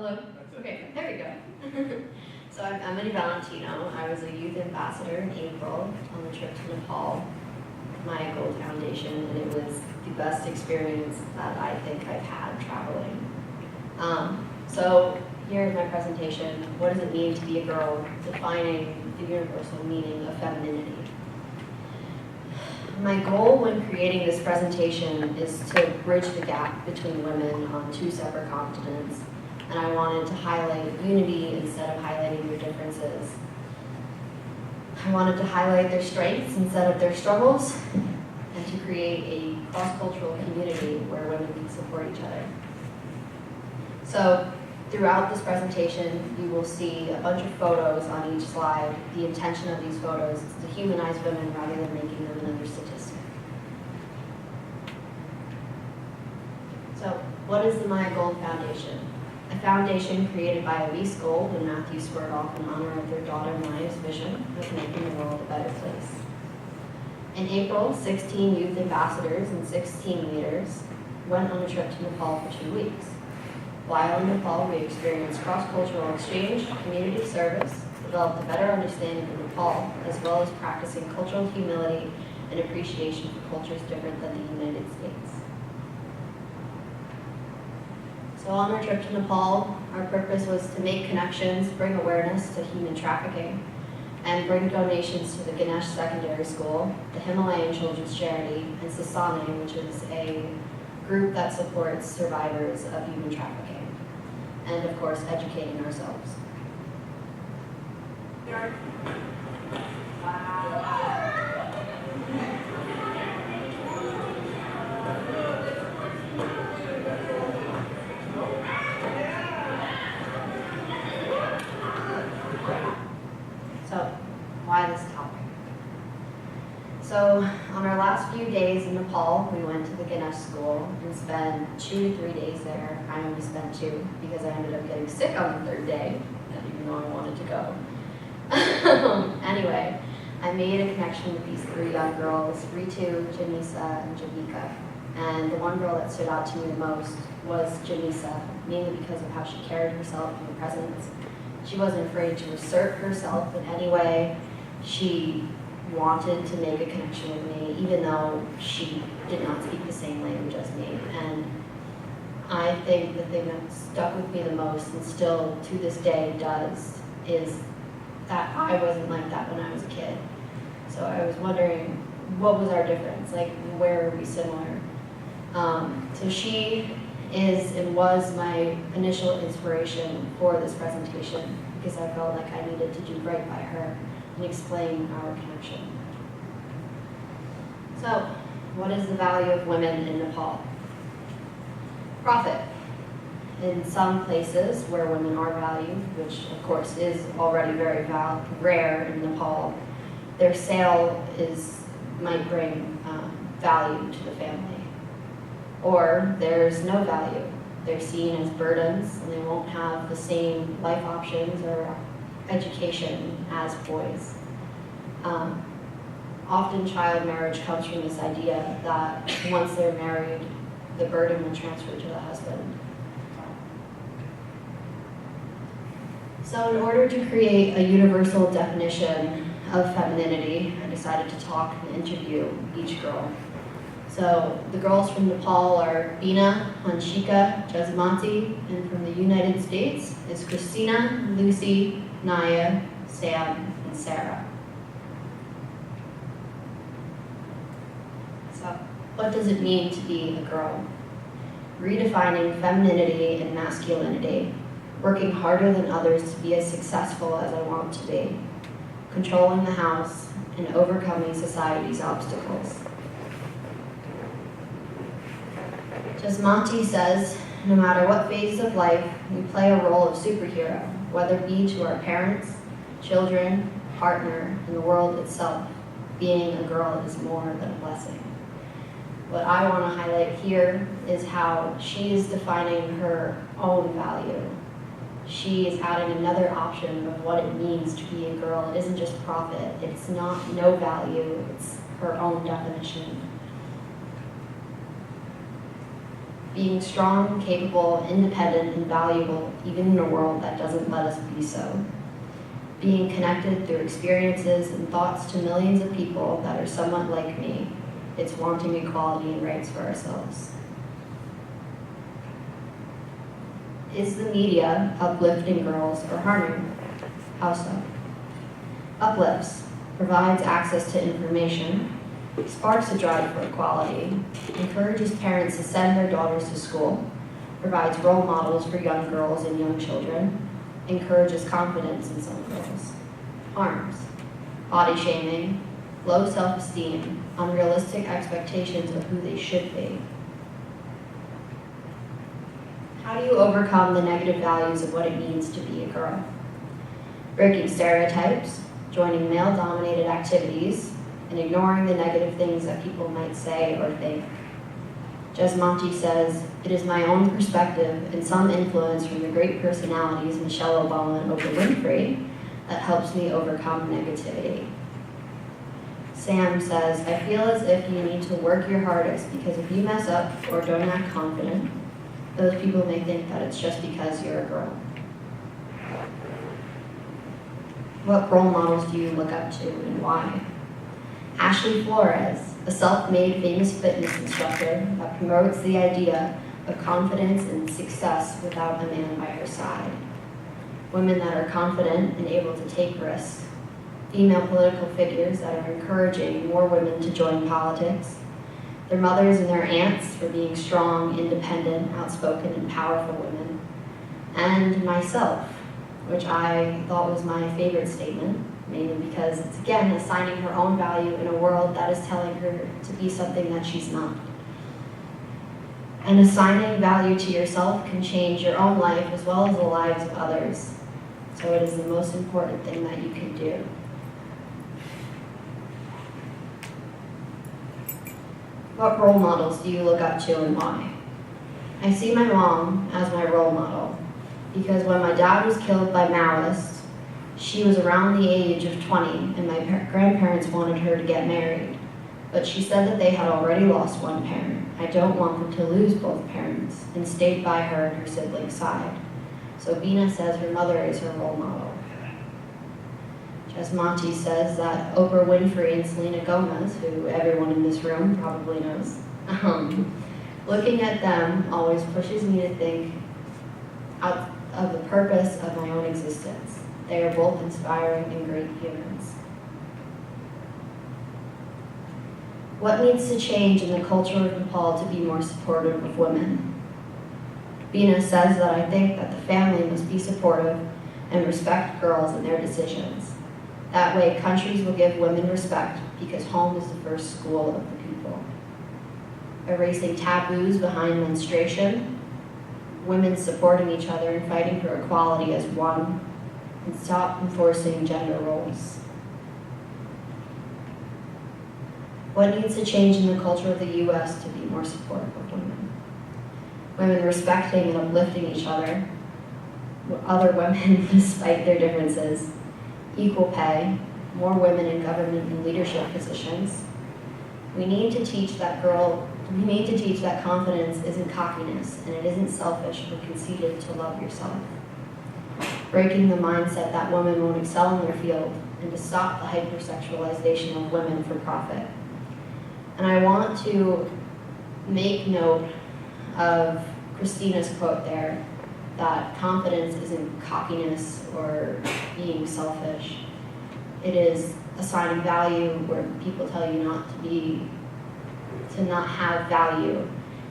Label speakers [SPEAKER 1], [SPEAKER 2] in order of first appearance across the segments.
[SPEAKER 1] Hello? Okay, there we go. So I'm DiValentino. I was a youth ambassador in April on the trip to Nepal, my Gold Foundation, and it was the best experience that I think I've had traveling. So here's my presentation. What does it mean to be a girl? Defining the universal meaning of femininity. My goal when creating this presentation is to bridge the gap between women on two separate continents, and I wanted to highlight unity instead of highlighting their differences. I wanted to highlight their strengths instead of their struggles, and to create a cross-cultural community where women can support each other. So throughout this presentation, you will see a bunch of photos on each slide. The intention of these photos is to humanize women rather than making them another statistic. So what is the My Gold Foundation? A foundation created by Elise Gold and Matthew Swerdoff in honor of their daughter Maya's vision of making the world a better place. In April, 16 youth ambassadors and 16 leaders went on a trip to Nepal for 2 weeks. While in Nepal, we experienced cross-cultural exchange, community service, developed a better understanding of Nepal, as well as practicing cultural humility and appreciation for cultures different than the United States. So on our trip to Nepal, our purpose was to make connections, bring awareness to human trafficking, and bring donations to the Ganesh Secondary School, the Himalayan Children's Charity, and Sasane, which is a group that supports survivors of human trafficking. And of course, educating ourselves. So, why this topic? So, on our last few days in Nepal, we went to the Ganesh school and spent 2 to 3 days there. I only spent 2 because I ended up getting sick on the 3rd day, even though I wanted to go. Anyway, I made a connection with these 3 young girls, Ritu, Janisa, and Javika. And the one girl that stood out to me the most was Janisa, mainly because of how she carried herself in the presence. She wasn't afraid to assert herself in any way. She wanted to make a connection with me, even though she did not speak the same language as me. And I think the thing that stuck with me the most, and still to this day does, is that I wasn't like that when I was a kid. So I was wondering, what was our difference? Like, where are we similar? So she is and was my initial inspiration for this presentation, because I felt like I needed to do right by her and explain our connection. So, what is the value of women in Nepal? Profit. In some places where women are valued, which of course is already very rare in Nepal, their sale might bring value to the family. Or there's no value. They're seen as burdens and they won't have the same life options or education as boys. Often child marriage comes from this idea that once they're married, the burden will transfer to the husband. So in order to create a universal definition of femininity, I decided to talk and interview each girl. So the girls from Nepal are Bina, Hanshika, Jasmanti, and from the United States is Christina, Lucy, Naya, Sam, and Sarah. So what does it mean to be a girl? Redefining femininity and masculinity, working harder than others to be as successful as I want to be, controlling the house, and overcoming society's obstacles. Jasmanti says, no matter what phase of life, we play a role of superhero, whether it be to our parents, children, partner, and the world itself. Being a girl is more than a blessing. What I want to highlight here is how she is defining her own value. She is adding another option of what it means to be a girl. It isn't just profit. It's not no value. It's her own definition. being strong, capable, independent, and valuable, even in a world that doesn't let us be so. Being connected through experiences and thoughts to millions of people that are somewhat like me. It's wanting equality and rights for ourselves. Is the media uplifting girls or harming them? How so? Uplifts, provides access to information, sparks a drive for equality, encourages parents to send their daughters to school, provides role models for young girls and young children, encourages confidence in some girls. Harms, body shaming, low self-esteem, unrealistic expectations of who they should be. How do you overcome the negative values of what it means to be a girl? Breaking stereotypes, joining male-dominated activities, and ignoring the negative things that people might say or think. Jesmonti says, "It is my own perspective and some influence from the great personalities Michelle Obama and Oprah Winfrey that helps me overcome negativity." Sam says, "I feel as if you need to work your hardest because if you mess up or don't act confident, those people may think that it's just because you're a girl." What role models do you look up to and why? Ashley Flores, a self-made famous fitness instructor that promotes the idea of confidence and success without a man by her side. Women that are confident and able to take risks. Female political figures that are encouraging more women to join politics. Their mothers and their aunts for being strong, independent, outspoken, and powerful women. And myself, which I thought was my favorite statement, mainly because it's, again, assigning her own value in a world that is telling her to be something that she's not. And assigning value to yourself can change your own life as well as the lives of others. So it is the most important thing that you can do. What role models do you look up to and why? I see my mom as my role model because when my dad was killed by Maoists, she was around the age of 20 and my grandparents wanted her to get married. But she said that they had already lost one parent. I don't want them to lose both parents and stayed by her and her sibling's side. So Bina says her mother is her role model. Jesmonti says that Oprah Winfrey and Selena Gomez, who everyone in this room probably knows, looking at them always pushes me to think out of the purpose of my own existence. They are both inspiring and great humans. What needs to change in the culture of Nepal to be more supportive of women? Bina says that I think that the family must be supportive and respect girls and their decisions. That way, countries will give women respect because home is the first school of the people. Erasing taboos behind menstruation, women supporting each other and fighting for equality as one, and stop enforcing gender roles. What needs to change in the culture of the U.S. to be more supportive of women? Women respecting and uplifting each other, other women despite their differences, equal pay, more women in government and leadership positions. We need to teach that confidence isn't cockiness and it isn't selfish or conceited to love yourself. Breaking the mindset that women won't excel in their field and to stop the hypersexualization of women for profit. And I want to make note of Christina's quote there, that confidence isn't cockiness or being selfish. It is assigning value where people tell you to not have value,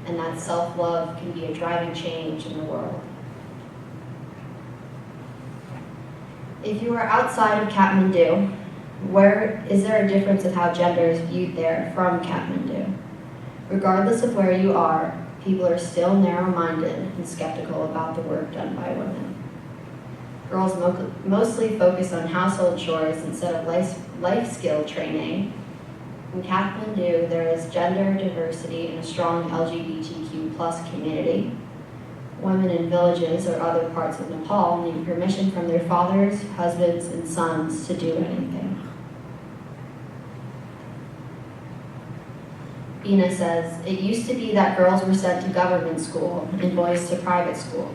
[SPEAKER 1] and that self-love can be a driving change in the world. If you are outside of Kathmandu, is there a difference of how gender is viewed there from Kathmandu? Regardless of where you are, people are still narrow-minded and skeptical about the work done by women. Girls mostly focus on household chores instead of life skill training. In Kathmandu, there is gender diversity and a strong LGBTQ+ community. Women in villages or other parts of Nepal need permission from their fathers, husbands, and sons to do anything. Ina says, "It used to be that girls were sent to government school and boys to private school,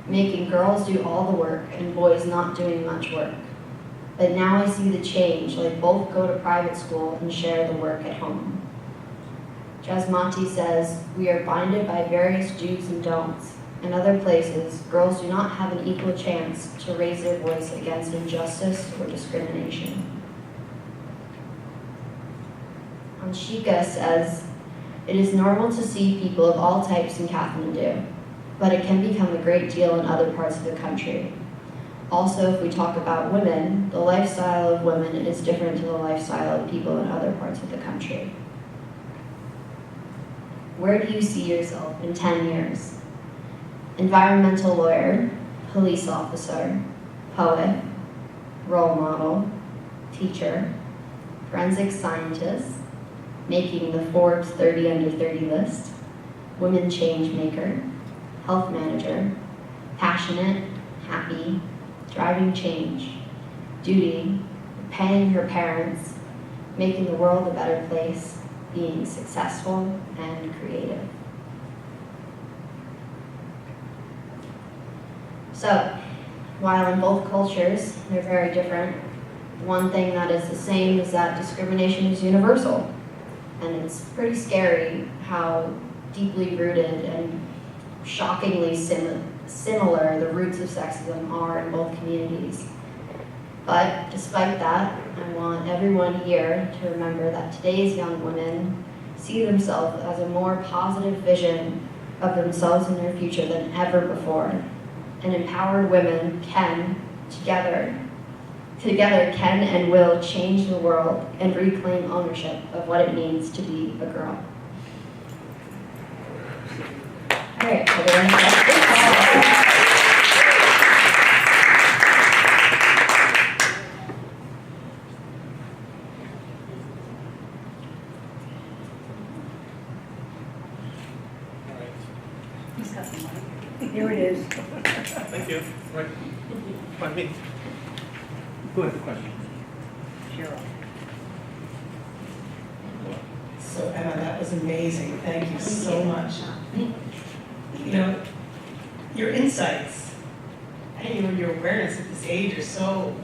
[SPEAKER 1] making girls do all the work and boys not doing much work. But now I see the change, like both go to private school and share the work at home." Jasmati says, "We are binded by various do's and don'ts. In other places, girls do not have an equal chance to raise their voice against injustice or discrimination." Anshika says, "It is normal to see people of all types in Kathmandu, but it can become a great deal in other parts of the country. Also, if we talk about women, the lifestyle of women is different to the lifestyle of people in other parts of the country." Where do you see yourself in 10 years? Environmental lawyer, police officer, poet, role model, teacher, forensic scientist, making the Forbes 30 under 30 list, women change maker, health manager, passionate, happy, driving change, duty, paying her parents, making the world a better place, being successful and creative. So, while in both cultures they're very different, one thing that is the same is that discrimination is universal. And it's pretty scary how deeply rooted and shockingly similar the roots of sexism are in both communities. But despite that, I want everyone here to remember that today's young women see themselves as a more positive vision of themselves and their future than ever before. And empowered women can, together can and will change the world and reclaim ownership of what it means to be a girl. All right, are there any questions?
[SPEAKER 2] He's got the mic. Here it is.
[SPEAKER 3] Thank you. Right. Come on, me. Who has the question?
[SPEAKER 2] Cheryl.
[SPEAKER 4] So Emma, that was amazing. Thank you so much. You know, your insights and your awareness at this age are so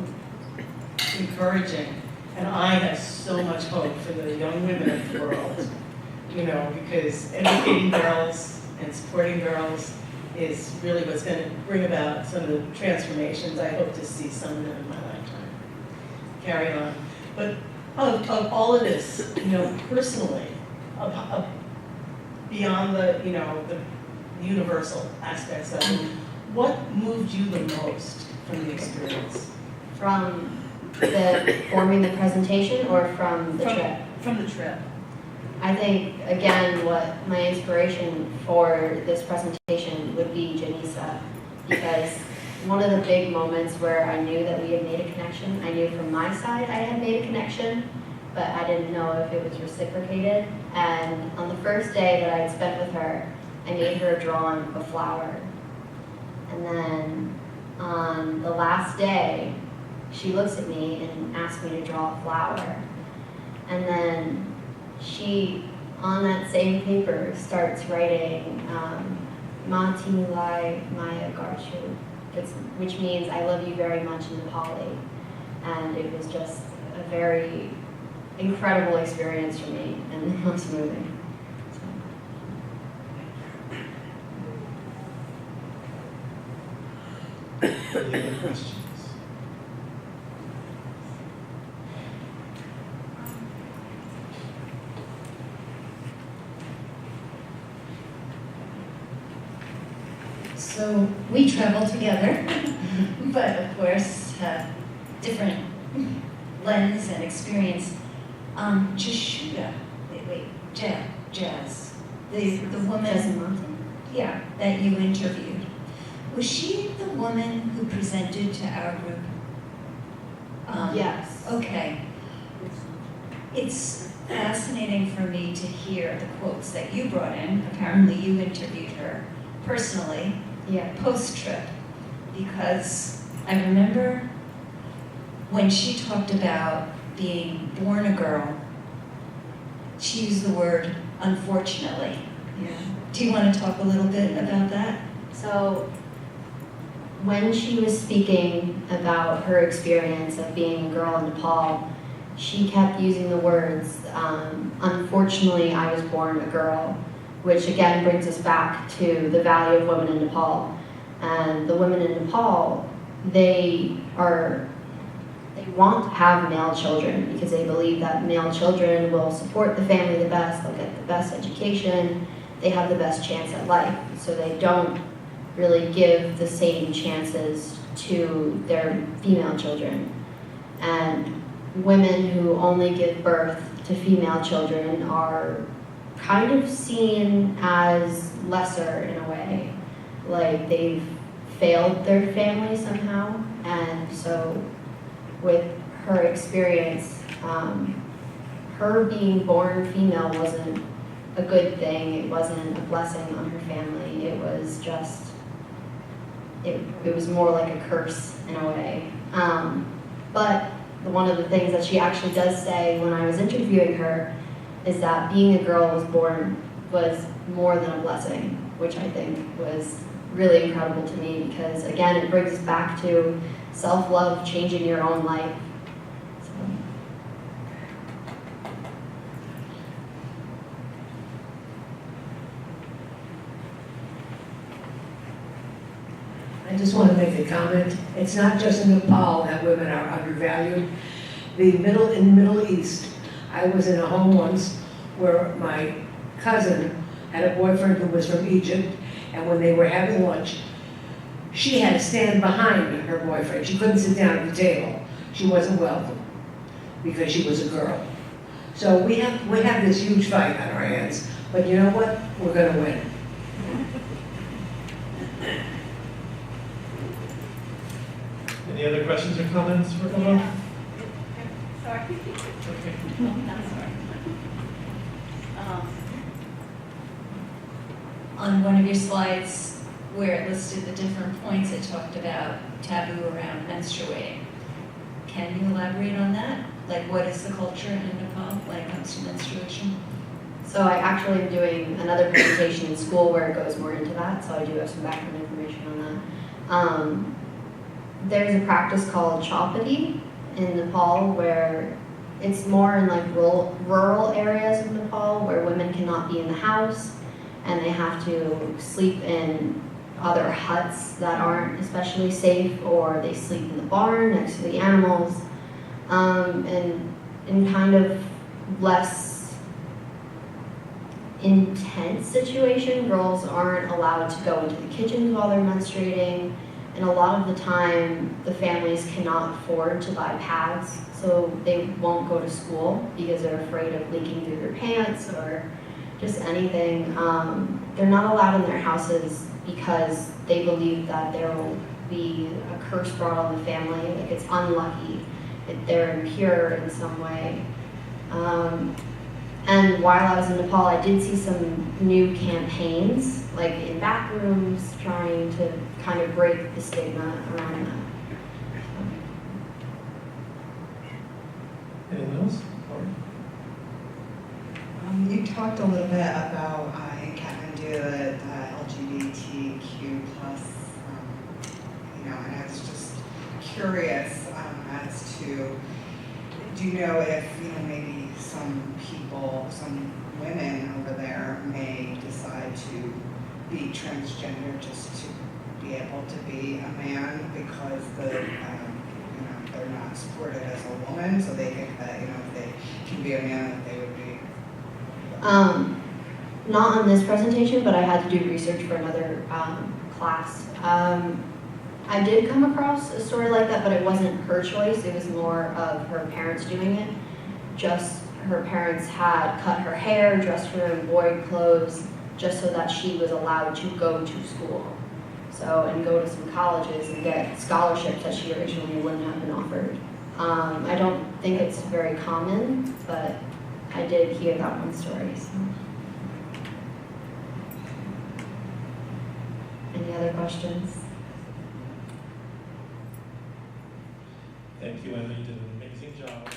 [SPEAKER 4] encouraging. And I have so much hope for the young women of the world, you know, because educating girls and supporting girls is really what's going to bring about some of the transformations I hope to see some of them in my lifetime. Carry on. But of all of this, you know, personally, beyond the, you know, the universal aspects of it, what moved you the most from the experience?
[SPEAKER 1] From forming the presentation or from the trip?
[SPEAKER 2] From the trip.
[SPEAKER 1] I think, again, what my inspiration for this presentation would be Janisa, because one of the big moments where I knew that we had made a connection, I knew from my side I had made a connection, but I didn't know if it was reciprocated. And on the first day that I had spent with her, I made her a drawing of a flower. And then on the last day, she looks at me and asks me to draw a flower. And then she, on that same paper, starts writing Ma Tinulai Maya Garshu, which means I love you very much in Nepali. And it was just a very incredible experience for me and most moving.
[SPEAKER 3] Any other questions?
[SPEAKER 5] So we travel together, but of course have different lens and experience. Jashuda, Jazz, the woman, yeah, that you interviewed. Was she the woman who presented to our group?
[SPEAKER 1] Yes.
[SPEAKER 5] Okay. It's fascinating for me to hear the quotes that you brought in. Apparently you interviewed her personally,
[SPEAKER 1] Yeah.
[SPEAKER 5] post-trip, because I remember when she talked about being born a girl she used the word unfortunately. Yeah. Do you want to talk a little bit about that?
[SPEAKER 1] So when she was speaking about her experience of being a girl in Nepal, she kept using the words, unfortunately I was born a girl, which again brings us back to the value of women in Nepal. And the women in Nepal, they want to have male children because they believe that male children will support the family the best, they'll get the best education, they have the best chance at life. So they don't really give the same chances to their female children. And women who only give birth to female children are kind of seen as lesser in a way, like they've failed their family somehow. And so with her experience, her being born female wasn't a good thing, it wasn't a blessing on her family, it was just, it was more like a curse in a way. But one of the things that she actually does say when I was interviewing her is that being a girl was more than a blessing, which I think was really incredible to me because, again, it brings us back to self-love, changing your own life. So.
[SPEAKER 2] I just want to make a comment. It's not just in Nepal that women are undervalued. In the Middle East, I was in a home once where my cousin had a boyfriend who was from Egypt, and when they were having lunch, she had to stand behind her boyfriend. She couldn't sit down at the table. She wasn't welcome because she was a girl. So we have this huge fight on our hands, but you know what? We're going to win.
[SPEAKER 3] Any other questions or comments for Emma?
[SPEAKER 6] Yeah. Sorry.
[SPEAKER 3] Okay.
[SPEAKER 6] I'm sorry.
[SPEAKER 5] On one of your slides where it listed the different points, it talked about taboo around menstruating. Can you elaborate on that? Like, what is the culture in Nepal when it comes to menstruation?
[SPEAKER 1] So I actually am doing another presentation in school where it goes more into that, so I do have some background information on that. There's a practice called chapati in Nepal where it's more in like rural areas of Nepal where women cannot be in the house and they have to sleep in other huts that aren't especially safe, or they sleep in the barn next to the animals. And in kind of less intense situation, girls aren't allowed to go into the kitchens while they're menstruating. And a lot of the time, the families cannot afford to buy pads, so they won't go to school because they're afraid of leaking through their pants or just anything. They're not allowed in their houses because they believe that there will be a curse brought on the family, like it's unlucky, that they're impure in some way. And while I was in Nepal, I did see some new campaigns, like in back rooms, trying to kind of break the stigma around that.
[SPEAKER 3] Anyone else?
[SPEAKER 7] You talked a little bit about in Kathmandu the LGBTQ plus, and I was just curious as to, do you know if maybe some people, some women over there may decide to be transgender just to be able to be a man because they're not supported as a woman, so they think that if they can be a man, that they would be.
[SPEAKER 1] Not on this presentation, but I had to do research for another class. I did come across a story like that, but it wasn't her choice. It was more of her parents doing it. Just her parents had cut her hair, dressed her in boy clothes, just so that she was allowed to go to school. So, and go to some colleges and get scholarships that she originally wouldn't have been offered. I don't think it's very common, but I did hear that one story. So. Any other questions?
[SPEAKER 3] Thank you, Emma. You did an amazing job.